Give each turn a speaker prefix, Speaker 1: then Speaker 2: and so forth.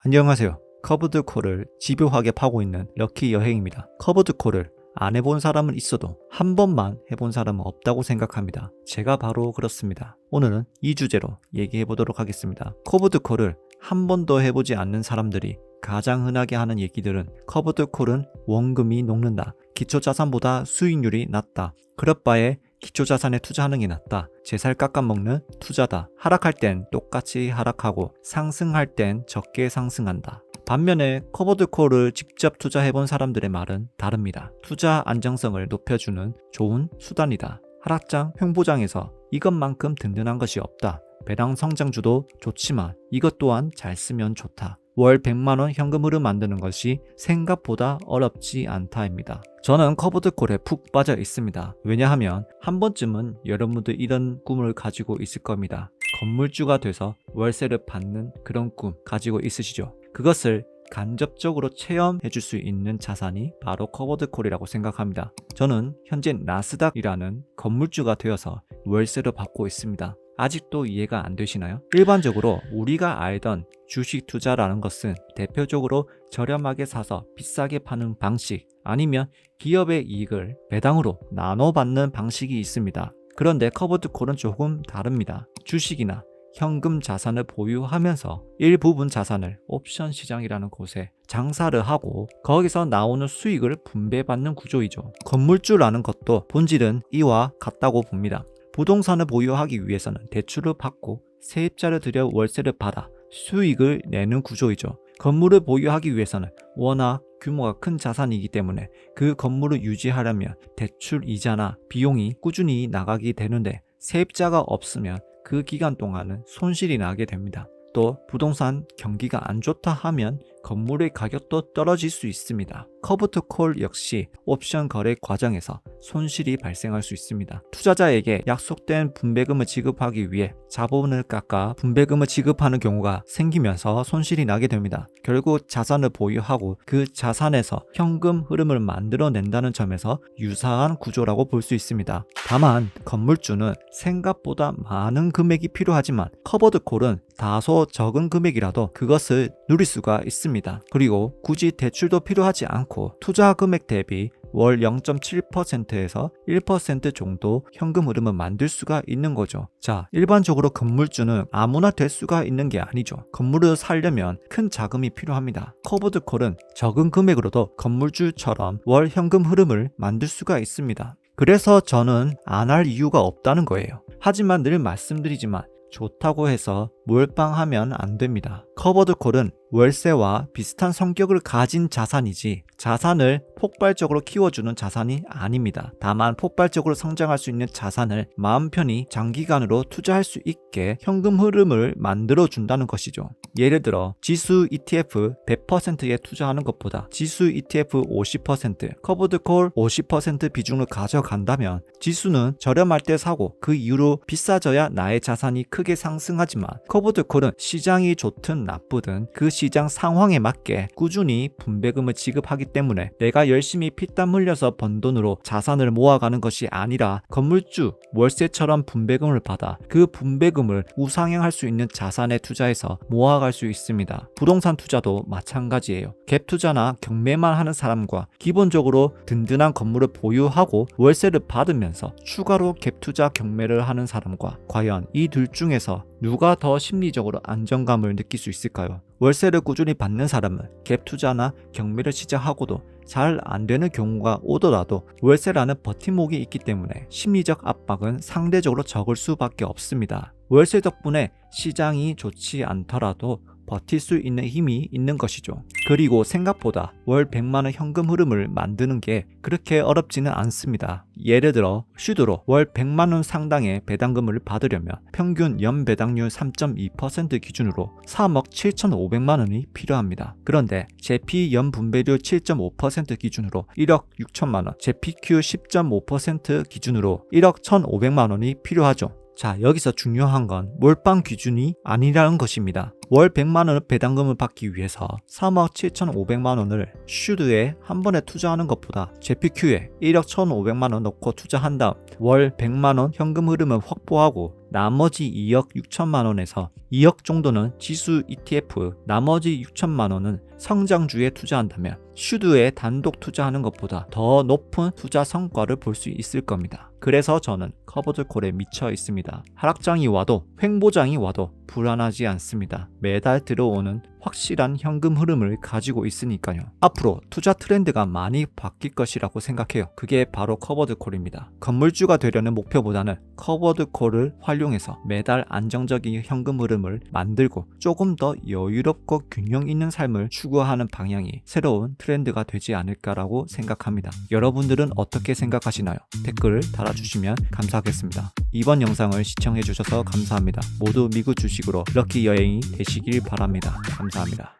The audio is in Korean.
Speaker 1: 안녕하세요. 커브드콜을 집요하게 파고 있는 럭키 여행입니다. 커브드콜을 안 해본 사람은 있어도 한 번만 해본 사람은 없다고 생각합니다. 제가 바로 그렇습니다. 오늘은 이 주제로 얘기해 보도록 하겠습니다. 커브드콜을 한 번도 해보지 않는 사람들이 가장 흔하게 하는 얘기들은 커브드콜은 원금이 녹는다. 기초자산보다 수익률이 낮다. 그럴 바에 기초자산에 투자하는 게 낫다. 제 살 깎아먹는 투자다. 하락할 땐 똑같이 하락하고 상승할 땐 적게 상승한다. 반면에 커버드콜을 직접 투자해본 사람들의 말은 다릅니다. 투자 안정성을 높여주는 좋은 수단이다. 하락장 횡보장에서 이것만큼 든든한 것이 없다. 배당 성장주도 좋지만 이것 또한 잘 쓰면 좋다. 월 100만원 현금 흐름 만드는 것이 생각보다 어렵지 않다입니다. 저는 커브드콜에 푹 빠져 있습니다. 왜냐하면 한 번쯤은 여러분도 이런 꿈을 가지고 있을 겁니다. 건물주가 돼서 월세를 받는 그런 꿈 가지고 있으시죠? 그것을 간접적으로 체험해 줄 수 있는 자산이 바로 커브드콜이라고 생각합니다. 저는 현재 나스닥이라는 건물주가 되어서 월세를 받고 있습니다. 아직도 이해가 안 되시나요? 일반적으로 우리가 알던 주식 투자라는 것은 대표적으로 저렴하게 사서 비싸게 파는 방식 아니면 기업의 이익을 배당으로 나눠받는 방식이 있습니다. 그런데 커브드콜은 조금 다릅니다. 주식이나 현금 자산을 보유하면서 일부분 자산을 옵션 시장이라는 곳에 장사를 하고 거기서 나오는 수익을 분배받는 구조이죠. 건물주라는 것도 본질은 이와 같다고 봅니다. 부동산을 보유하기 위해서는 대출을 받고 세입자를 들여 월세를 받아 수익을 내는 구조이죠. 건물을 보유하기 위해서는 워낙 규모가 큰 자산이기 때문에 그 건물을 유지하려면 대출 이자나 비용이 꾸준히 나가게 되는데 세입자가 없으면 그 기간 동안은 손실이 나게 됩니다. 또 부동산 경기가 안 좋다 하면 건물의 가격도 떨어질 수 있습니다. 커브드콜 역시 옵션 거래 과정에서 손실이 발생할 수 있습니다. 투자자에게 약속된 분배금을 지급하기 위해 자본을 깎아 분배금을 지급하는 경우가 생기면서 손실이 나게 됩니다. 결국 자산을 보유하고 그 자산에서 현금 흐름을 만들어낸다는 점에서 유사한 구조라고 볼 수 있습니다. 다만 건물주는 생각보다 많은 금액이 필요하지만 커브드콜은 다소 적은 금액이라도 그것을 누릴 수가 있습니다. 그리고 굳이 대출도 필요하지 않고 투자 금액 대비 월 0.7%에서 1% 정도 현금 흐름을 만들 수가 있는 거죠. 자, 일반적으로 건물주는 아무나 될 수가 있는 게 아니죠. 건물을 사려면 큰 자금이 필요합니다. 커브드콜은 적은 금액으로도 건물주처럼 월 현금 흐름을 만들 수가 있습니다. 그래서 저는 안 할 이유가 없다는 거예요. 하지만 늘 말씀드리지만 좋다고 해서 몰빵하면 안 됩니다. 커브드콜은 월세와 비슷한 성격을 가진 자산이지 자산을 폭발적으로 키워주는 자산이 아닙니다. 다만 폭발적으로 성장할 수 있는 자산을 마음 편히 장기간으로 투자할 수 있게 현금 흐름을 만들어준다는 것이죠. 예를 들어 지수 ETF 100%에 투자하는 것보다 지수 ETF 50%, 커브드콜 50% 비중을 가져간다면 지수는 저렴할 때 사고 그 이후로 비싸져야 나의 자산이 크게 상승하지만 커브드콜은 시장이 좋든 나쁘든 그 시장 상황에 맞게 꾸준히 분배금을 지급하기 때문에 내가 열심히 피땀 흘려서 번 돈으로 자산을 모아가는 것이 아니라 건물주, 월세처럼 분배금을 받아 그 분배금을 우상향할 수 있는 자산에 투자해서 모아갈 수 있습니다. 부동산 투자도 마찬가지예요. 갭 투자나 경매만 하는 사람과 기본적으로 든든한 건물을 보유하고 월세를 받으면서 추가로 갭 투자 경매를 하는 사람과 과연 이 둘 중에서 누가 더 심리적으로 안정감을 느낄 수 있을까요? 월세를 꾸준히 받는 사람은 갭 투자나 경매를 시작하고도 잘 안 되는 경우가 오더라도 월세라는 버팀목이 있기 때문에 심리적 압박은 상대적으로 적을 수밖에 없습니다. 월세 덕분에 시장이 좋지 않더라도 버틸 수 있는 힘이 있는 것이죠. 그리고 생각보다 월 100만원 현금 흐름을 만드는 게 그렇게 어렵지는 않습니다. 예를 들어 슈드로 월 100만원 상당의 배당금을 받으려면 평균 연배당률 3.2% 기준으로 3억 7,500만원이 필요합니다. 그런데 JP 연분배율 7.5% 기준으로 1억 6천만원, JPQ 10.5% 기준으로 1억 1,500만원이 필요하죠. 자, 여기서 중요한 건 몰빵 기준이 아니라는 것입니다. 월 100만원을 배당금을 받기 위해서 3억 7,500만원을 슈드에 한 번에 투자하는 것보다 JPQ에 1억 1,500만원 넣고 투자한 다음 월 100만원 현금 흐름을 확보하고 나머지 2억 6천만 원에서 2억 정도는 지수 ETF, 나머지 6천만 원은 성장주에 투자한다면 슈드에 단독 투자하는 것보다 더 높은 투자 성과를 볼 수 있을 겁니다. 그래서 저는 커버드콜에 미쳐 있습니다. 하락장이 와도 횡보장이 와도 불안하지 않습니다. 매달 들어오는 확실한 현금 흐름을 가지고 있으니까요. 앞으로 투자 트렌드가 많이 바뀔 것이라고 생각해요. 그게 바로 커버드콜입니다. 건물주가 되려는 목표보다는 커버드콜을 활용해서 매달 안정적인 현금 흐름을 만들고 조금 더 여유롭고 균형 있는 삶을 추구하는 방향이 새로운 트렌드가 되지 않을까라고 생각합니다. 여러분들은 어떻게 생각하시나요? 댓글을 달아주시면 감사하겠습니다. 이번 영상을 시청해주셔서 감사합니다. 모두 미국 주식으로 럭키 여행이 되시길 바랍니다. 감사합니다.